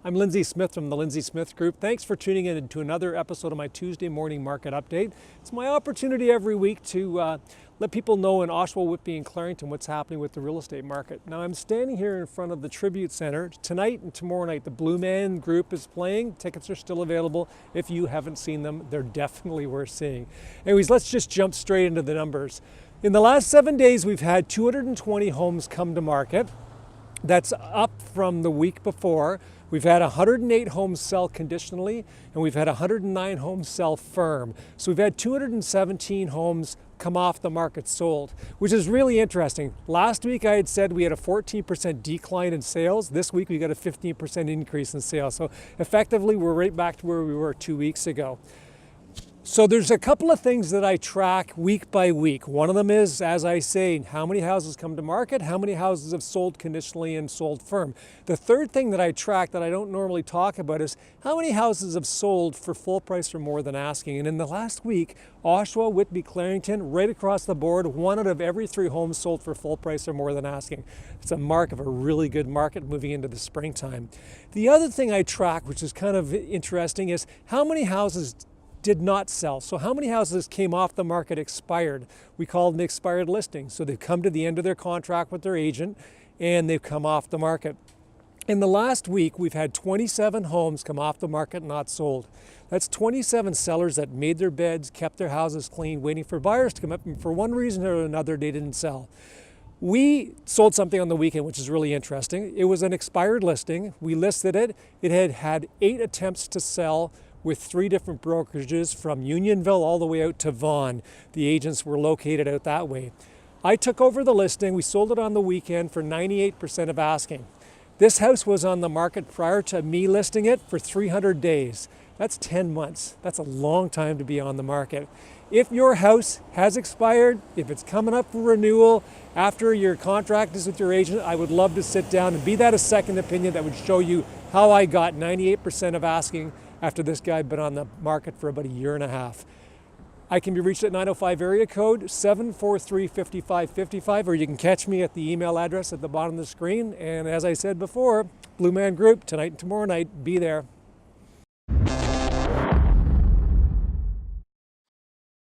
I'm Lindsay Smith from the Lindsay Smith Group. Thanks for tuning in to another episode of my Tuesday morning market update. It's my opportunity every week to let people know in Oshawa, Whitby, and Clarington what's happening with the real estate market. Now I'm standing here in front of the Tribute Center. Tonight and tomorrow night, the Blue Man Group is playing. Tickets are still available. If you haven't seen them, they're definitely worth seeing. Anyways, let's just jump straight into the numbers. In the last 7 days, we've had 220 homes come to market. That's up from the week before. We've had 108 homes sell conditionally, and we've had 109 homes sell firm. So we've had 217 homes come off the market sold, which is really interesting. Last week I had said we had a 14% decline in sales. This week we got a 15% increase in sales. So effectively we're right back to where we were 2 weeks ago. So there's a couple of things that I track week by week. One of them is, as I say, how many houses come to market, how many houses have sold conditionally and sold firm. The third thing that I track that I don't normally talk about is how many houses have sold for full price or more than asking. And in the last week, Oshawa, Whitby, Clarington, right across the board, 1 out of every 3 homes sold for full price or more than asking. It's a mark of a really good market moving into the springtime. The other thing I track, which is kind of interesting, is how many houses did not sell. So how many houses came off the market expired? We call them expired listings. So they've come to the end of their contract with their agent and they've come off the market. In the last week, we've had 27 homes come off the market not sold. That's 27 sellers that made their beds, kept their houses clean, waiting for buyers to come up, and for one reason or another, they didn't sell. We sold something on the weekend, which is really interesting. It was an expired listing. We listed it. It had had 8 attempts to sell with 3 different brokerages from Unionville all the way out to Vaughan. The agents were located out that way. I took over the listing. We sold it on the weekend for 98% of asking. This house was on the market prior to me listing it for 300 days. That's 10 months. That's a long time to be on the market. If your house has expired, if it's coming up for renewal after your contract is with your agent, I would love to sit down and be that a second opinion that would show you how I got 98% of asking after this guy had been on the market for about 1.5 years. I can be reached at 905 area code 743-5555, or you can catch me at the email address at the bottom of the screen. And as I said before, Blue Man Group, tonight and tomorrow night, be there.